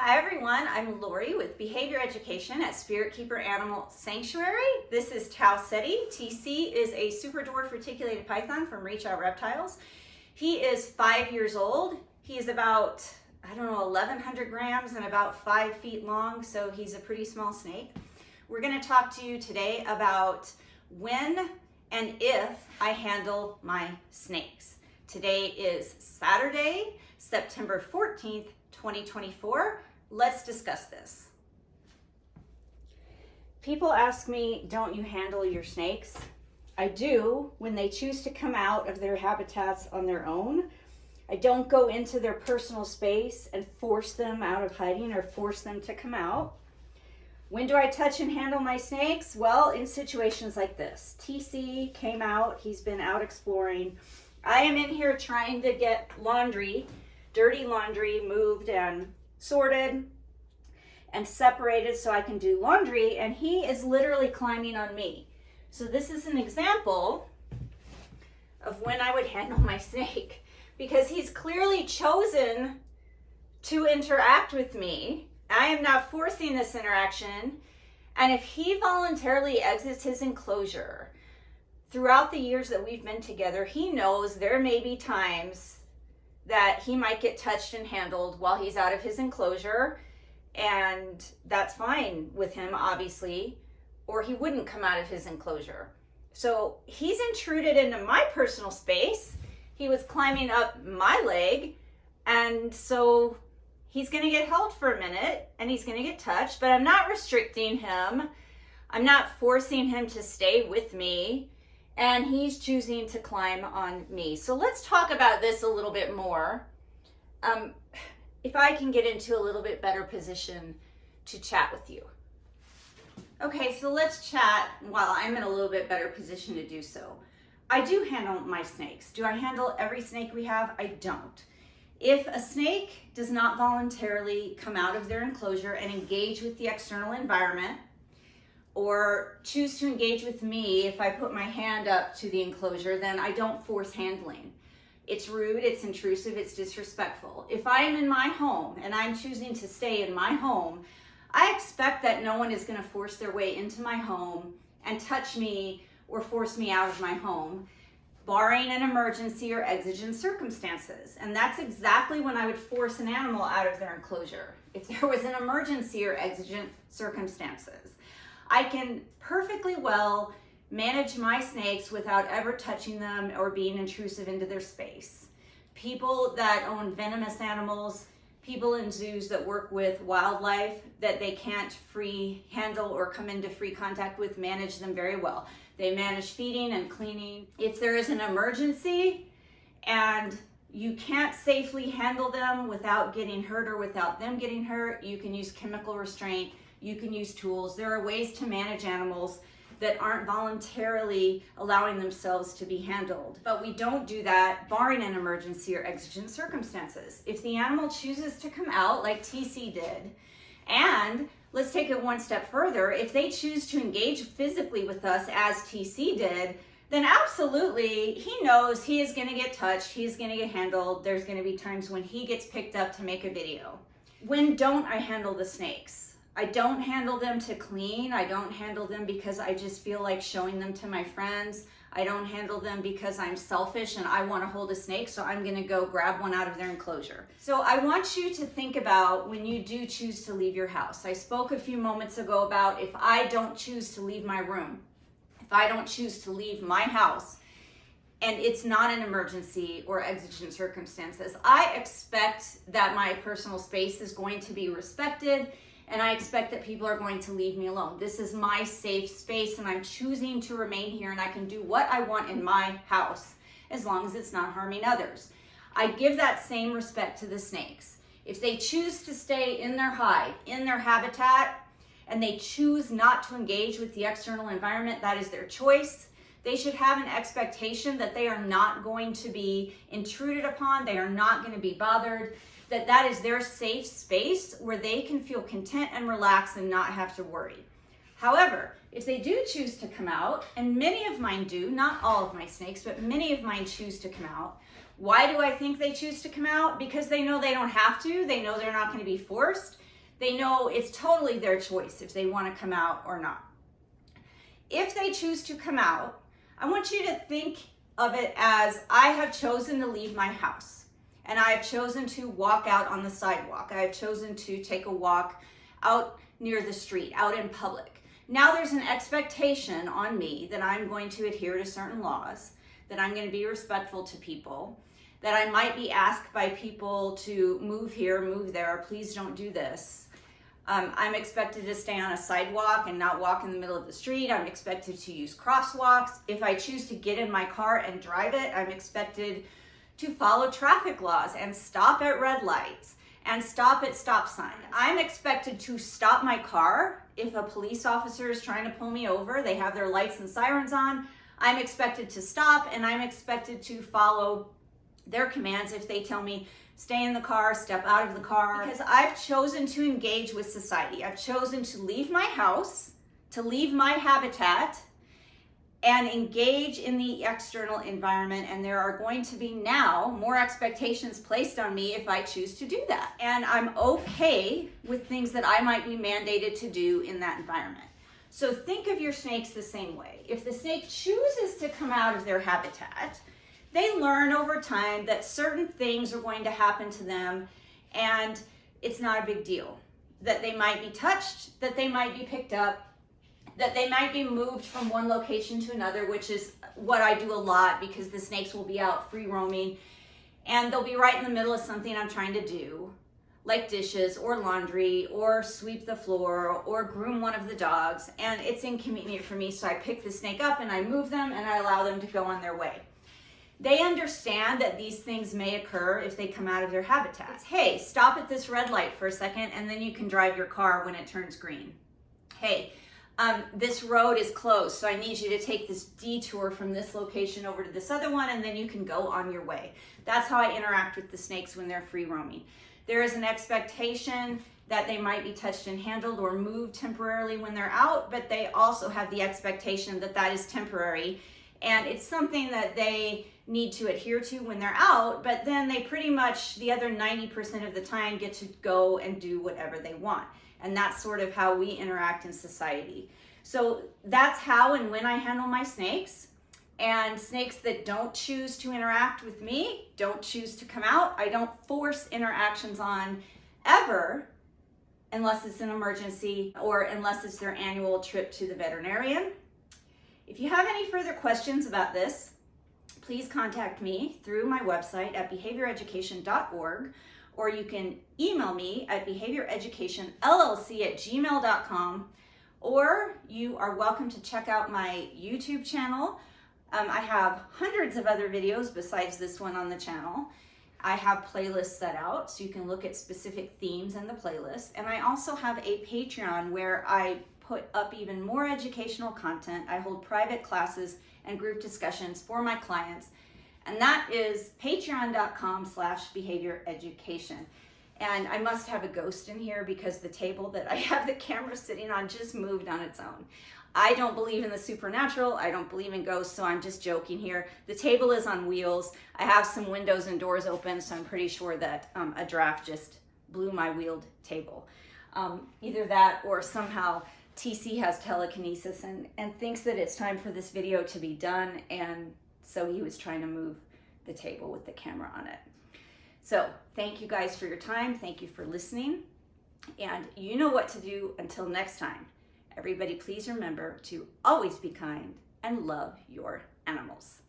Hi everyone, I'm Lori with Behavior Education at Spirit Keeper Animal Sanctuary. This is Tau Seti. TC is a super dwarf reticulated python from Reach Out Reptiles. He is 5 years old. He is about, 1,100 grams and about 5 feet long, so he's a pretty small snake. We're going to talk to you today about when and if I handle my snakes. Today is Saturday, September 14th, 2024. Let's discuss this. People ask me, don't you handle your snakes? I do when they choose to come out of their habitats on their own. I don't go into their personal space and force them out of hiding or force them to come out. When do I touch and handle my snakes? Well, in situations like this. TC came out, he's been out exploring. I am in here trying to get laundry, dirty laundry, moved and sorted and separated so I can do laundry, and he is literally climbing on me. So this is an example of when I would handle my snake, because he's clearly chosen to interact with me. I am not forcing this interaction, and if he voluntarily exits his enclosure, throughout the years that we've been together, he knows there may be times that he might get touched and handled while he's out of his enclosure, and that's fine with him, obviously, or he wouldn't come out of his enclosure. So he's intruded into my personal space. He was climbing up my leg, and so he's going to get held for a minute and he's going to get touched, but I'm not restricting him. I'm not forcing him to stay with me, and he's choosing to climb on me. So let's talk about this a little bit more. If I can get into a little bit better position to chat with you. Okay, so let's chat while I'm in a little bit better position to do so. I do handle my snakes. Do I handle every snake we have? I don't. If a snake does not voluntarily come out of their enclosure and engage with the external environment, or choose to engage with me if I put my hand up to the enclosure, then I don't force handling. It's rude, it's intrusive, it's disrespectful. If I am in my home and I'm choosing to stay in my home, I expect that no one is going to force their way into my home and touch me or force me out of my home, barring an emergency or exigent circumstances. And that's exactly when I would force an animal out of their enclosure, if there was an emergency or exigent circumstances. I can perfectly well manage my snakes without ever touching them or being intrusive into their space. People that own venomous animals, people in zoos that work with wildlife that they can't free handle or come into free contact with, manage them very well. They manage feeding and cleaning. If there is an emergency and you can't safely handle them without getting hurt or without them getting hurt, you can use chemical restraint. You can use tools. There are ways to manage animals that aren't voluntarily allowing themselves to be handled. But we don't do that barring an emergency or exigent circumstances. If the animal chooses to come out like TC did, and let's take it one step further, if they choose to engage physically with us as TC did, then absolutely he knows he is going to get touched, he's going to get handled. There's going to be times when he gets picked up to make a video. When don't I handle the snakes? I don't handle them to clean. I don't handle them because I just feel like showing them to my friends. I don't handle them because I'm selfish and I want to hold a snake, so I'm going to go grab one out of their enclosure. So I want you to think about when you do choose to leave your house. I spoke a few moments ago about if I don't choose to leave my room, if I don't choose to leave my house, and it's not an emergency or exigent circumstances, I expect that my personal space is going to be respected, and I expect that people are going to leave me alone. This is my safe space, and I'm choosing to remain here, and I can do what I want in my house as long as it's not harming others. I give that same respect to the snakes. If they choose to stay in their hide, in their habitat, and they choose not to engage with the external environment, that is their choice. They should have an expectation that they are not going to be intruded upon, they are not going to be bothered, that is their safe space where they can feel content and relaxed and not have to worry. However, if they do choose to come out, and many of mine do, not all of my snakes, but many of mine choose to come out. Why do I think they choose to come out? Because they know they don't have to. They know they're not going to be forced. They know it's totally their choice if they want to come out or not. If they choose to come out, I want you to think of it as I have chosen to leave my house and I have chosen to walk out on the sidewalk. I have chosen to take a walk out near the street, out in public. Now there's an expectation on me that I'm going to adhere to certain laws, that I'm going to be respectful to people, that I might be asked by people to move here, move there, please don't do this. I'm expected to stay on a sidewalk and not walk in the middle of the street. I'm expected to use crosswalks. If I choose to get in my car and drive it, I'm expected to follow traffic laws and stop at red lights and stop at stop signs. I'm expected to stop my car if a police officer is trying to pull me over. They have their lights and sirens on. I'm expected to stop, and I'm expected to follow their commands if they tell me stay in the car, step out of the car, because I've chosen to engage with society. I've chosen to leave my house, to leave my habitat, and engage in the external environment. And there are going to be now more expectations placed on me if I choose to do that. And I'm okay with things that I might be mandated to do in that environment. So think of your snakes the same way. If the snake chooses to come out of their habitat, they learn over time that certain things are going to happen to them and it's not a big deal. That they might be touched, that they might be picked up, that they might be moved from one location to another, which is what I do a lot because the snakes will be out free roaming and they'll be right in the middle of something I'm trying to do, like dishes or laundry or sweep the floor or groom one of the dogs, and it's inconvenient for me, so I pick the snake up and I move them and I allow them to go on their way. They understand that these things may occur if they come out of their habitats. Hey, stop at this red light for a second and then you can drive your car when it turns green. Hey, this road is closed, so I need you to take this detour from this location over to this other one and then you can go on your way. That's how I interact with the snakes when they're free roaming. There is an expectation that they might be touched and handled or moved temporarily when they're out, but they also have the expectation that that is temporary and it's something that they need to adhere to when they're out, but then they pretty much the other 90% of the time get to go and do whatever they want. And that's sort of how we interact in society. So that's how and when I handle my snakes. And snakes that don't choose to interact with me, don't choose to come out, I don't force interactions on ever, unless it's an emergency or unless it's their annual trip to the veterinarian. If you have any further questions about this, please contact me through my website at behavioreducation.org, or you can email me at behavioreducationllc@gmail.com, or you are welcome to check out my YouTube channel. I have hundreds of other videos besides this one on the channel. I have playlists set out so you can look at specific themes in the playlist. And I also have a Patreon where I put up even more educational content. I hold private classes and group discussions for my clients. And that is patreon.com/behavioreducation. And I must have a ghost in here because the table that I have the camera sitting on just moved on its own. I don't believe in the supernatural. I don't believe in ghosts, so I'm just joking here. The table is on wheels. I have some windows and doors open, so I'm pretty sure that a draft just blew my wheeled table. Either that or somehow TC has telekinesis and thinks that it's time for this video to be done, and so he was trying to move the table with the camera on it. So thank you guys for your time. Thank you for listening, and you know what to do. Until next time, everybody, please remember to always be kind and love your animals.